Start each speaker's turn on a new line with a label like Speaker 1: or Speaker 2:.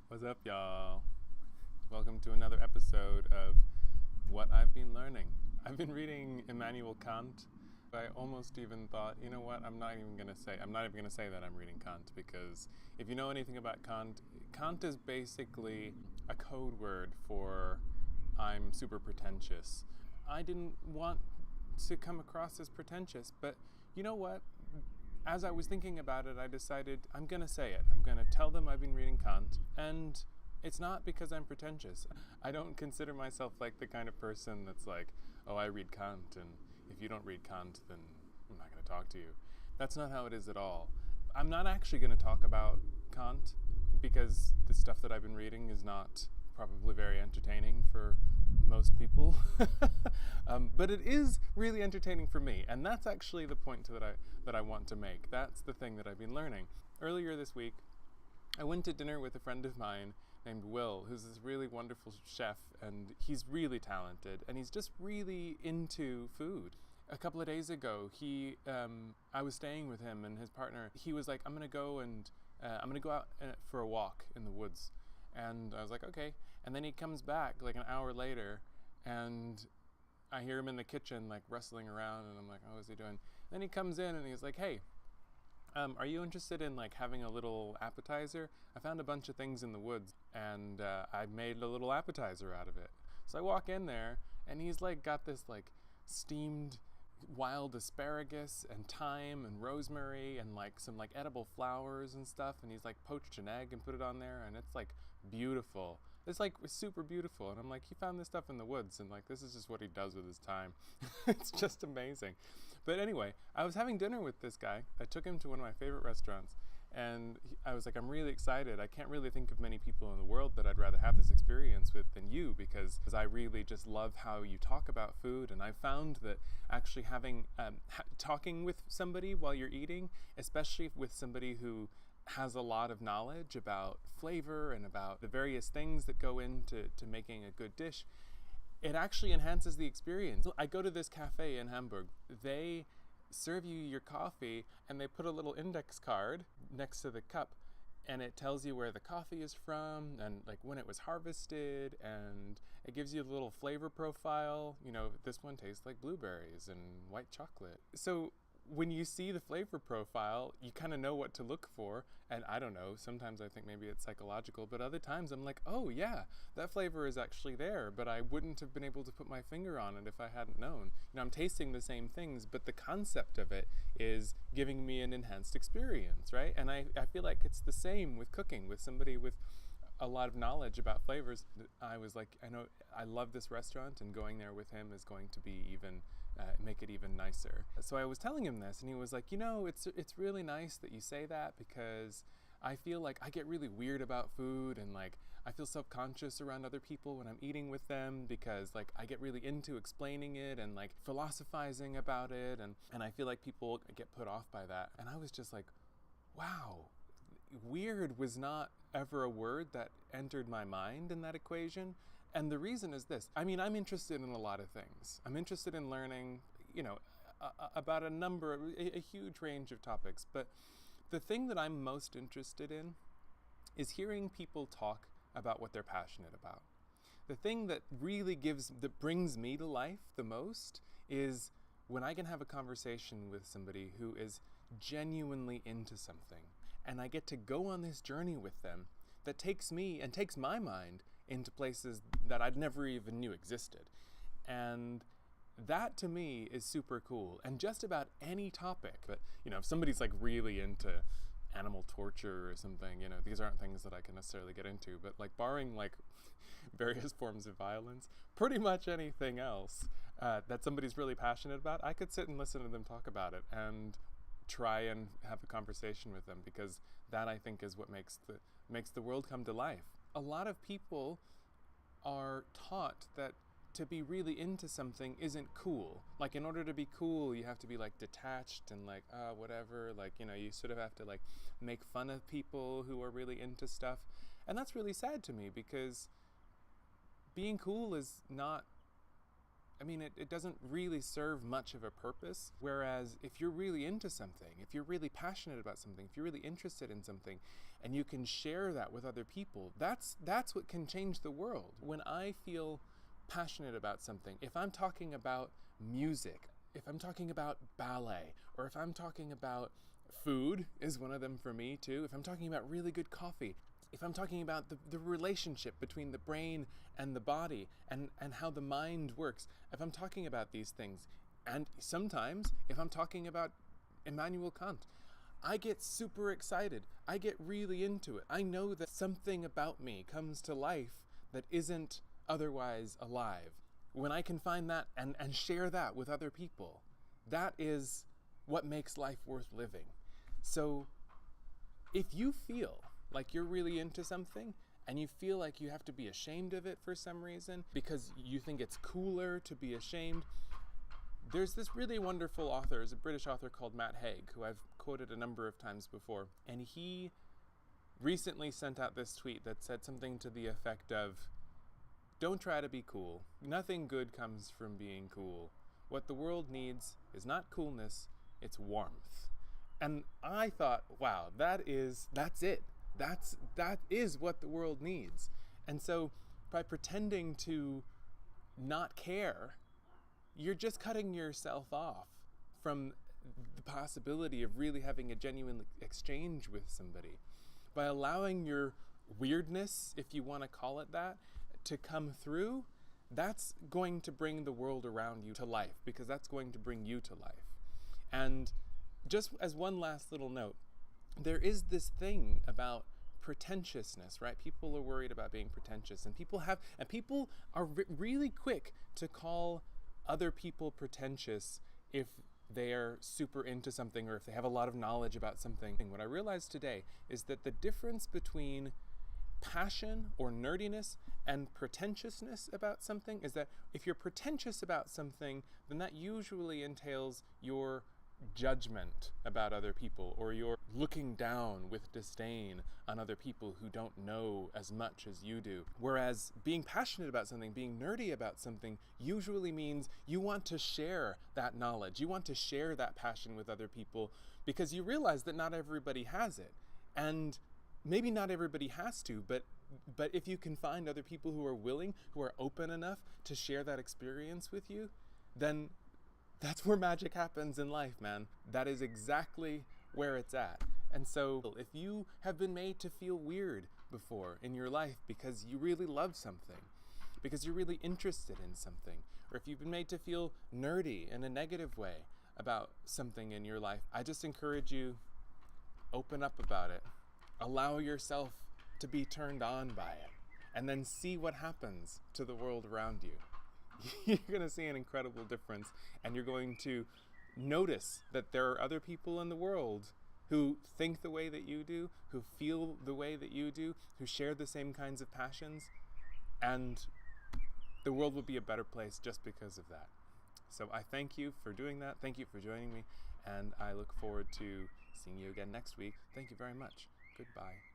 Speaker 1: What's up, y'all? Welcome to another episode of What I've Been Learning. I've been reading Immanuel Kant. I almost even thought, you know what, I'm not even going to say that I'm reading Kant, because if you know anything about Kant, Kant is basically a code word for I'm super pretentious. I didn't want to come across as pretentious, but you know what? As I was thinking about it, I decided I'm going to say it. I'm going to tell them I've been reading Kant, and it's not because I'm pretentious. I don't consider myself like the kind of person that's like, oh, I read Kant, and if you don't read Kant, then I'm not going to talk to you. That's not how it is at all. I'm not actually going to talk about Kant because the stuff that I've been reading is not probably very entertaining for most people. But it is really entertaining for me, and that's actually the point that I want to make. That's the thing that I've been learning. Earlier this week, I went to dinner with a friend of mine named Will, who's this really wonderful chef, and he's really talented, and he's just really into food. A couple of days ago, I was staying with him and his partner. He was like, I'm gonna go out for a walk in the woods. And I was like, okay. And then he comes back like an hour later, and I hear him in the kitchen like rustling around, and I'm like, oh, what's he doing? Then he comes in and he's like, hey, are you interested in like having a little appetizer? I found a bunch of things in the woods, and I made a little appetizer out of it. So I walk in there, and he's like got this like steamed wild asparagus and thyme and rosemary and like some like edible flowers and stuff, and he's like poached an egg and put it on there, and it's like beautiful. It's like super beautiful, and I'm like, he found this stuff in the woods, and like this is just what he does with his time. It's just amazing. But anyway, I was having dinner with this guy. I took him to one of my favorite restaurants, and I was like, I'm really excited. I can't really think of many people in the world that I'd rather have this experience with than you, because I really just love how you talk about food. And I found that actually having talking with somebody while you're eating, especially with somebody who has a lot of knowledge about flavor and about the various things that go into making a good dish, it actually enhances the experience. I go to this cafe in Hamburg. They serve you your coffee, and they put a little index card next to the cup, and it tells you where the coffee is from and like when it was harvested, and it gives you a little flavor profile. You know, this one tastes like blueberries and white chocolate. So when you see the flavor profile, you kind of know what to look for. And I don't know, sometimes I think maybe it's psychological, but other times I'm like, oh yeah, that flavor is actually there, but I wouldn't have been able to put my finger on it if I hadn't known. You know, I'm tasting the same things, but the concept of it is giving me an enhanced experience, right? And I feel like it's the same with cooking, with somebody with a lot of knowledge about flavors. I was like, I know I love this restaurant, and going there with him is going to be even make it even nicer. So I was telling him this, and he was like, you know, it's really nice that you say that, because I feel like I get really weird about food, and like I feel self-conscious around other people when I'm eating with them, because like I get really into explaining it and like philosophizing about it, and I feel like people get put off by that. And I was just like, wow, weird was not ever a word that entered my mind in that equation. And the reason is this. I mean, I'm interested in a lot of things. I'm interested in learning, you know, about a huge range of topics. But the thing that I'm most interested in is hearing people talk about what they're passionate about. The thing that really brings me to life the most is when I can have a conversation with somebody who is genuinely into something, and I get to go on this journey with them that takes me and takes my mind into places that I'd never even knew existed. And that to me is super cool. And just about any topic. But, you know, if somebody's like really into animal torture or something, you know, these aren't things that I can necessarily get into. But like barring like various forms of violence, pretty much anything else that somebody's really passionate about, I could sit and listen to them talk about it and try and have a conversation with them, because that I think is what makes the world come to life. A lot of people are taught that to be really into something isn't cool. Like, in order to be cool, you have to be like detached and like, whatever. Like, you know, you sort of have to like make fun of people who are really into stuff. And that's really sad to me, because being cool is not it doesn't really serve much of a purpose. Whereas if you're really into something, if you're really passionate about something, if you're really interested in something, and you can share that with other people, that's what can change the world. When I feel passionate about something, if I'm talking about music, if I'm talking about ballet, or if I'm talking about food, is one of them for me too, if I'm talking about really good coffee, if I'm talking about the relationship between the brain and the body and how the mind works, if I'm talking about these things, and sometimes if I'm talking about Immanuel Kant, I get super excited. I get really into it. I know that something about me comes to life that isn't otherwise alive. When I can find that and share that with other people, that is what makes life worth living. So if you feel like you're really into something and you feel like you have to be ashamed of it for some reason because you think it's cooler to be ashamed, there's this really wonderful author, there's a British author called Matt Haig, who I've quoted a number of times before, and he recently sent out this tweet that said something to the effect of, "Don't try to be cool. Nothing good comes from being cool. What the world needs is not coolness, it's warmth." And I thought, wow, that's it. That is what the world needs. And so by pretending to not care, you're just cutting yourself off from the possibility of really having a genuine exchange with somebody. By allowing your weirdness, if you want to call it that, to come through, that's going to bring the world around you to life, because that's going to bring you to life. And just as one last little note, there is this thing about pretentiousness, right? People are worried about being pretentious, and people are really quick to call other people pretentious if they're super into something or if they have a lot of knowledge about something. What I realized today is that the difference between passion or nerdiness and pretentiousness about something is that if you're pretentious about something, then that usually entails your judgment about other people, or you're looking down with disdain on other people who don't know as much as you do. Whereas being passionate about something, being nerdy about something, usually means you want to share that knowledge, you want to share that passion with other people, because you realize that not everybody has it. And maybe not everybody has to, but if you can find other people who are willing, who are open enough to share that experience with you, then that's where magic happens in life, man. That is exactly where it's at. And so if you have been made to feel weird before in your life because you really love something, because you're really interested in something, or if you've been made to feel nerdy in a negative way about something in your life, I just encourage you, open up about it. Allow yourself to be turned on by it, and then see what happens to the world around you. You're going to see an incredible difference, and you're going to notice that there are other people in the world who think the way that you do, who feel the way that you do, who share the same kinds of passions, and the world will be a better place just because of that. So I thank you for doing that. Thank you for joining me, and I look forward to seeing you again next week. Thank you very much. Goodbye.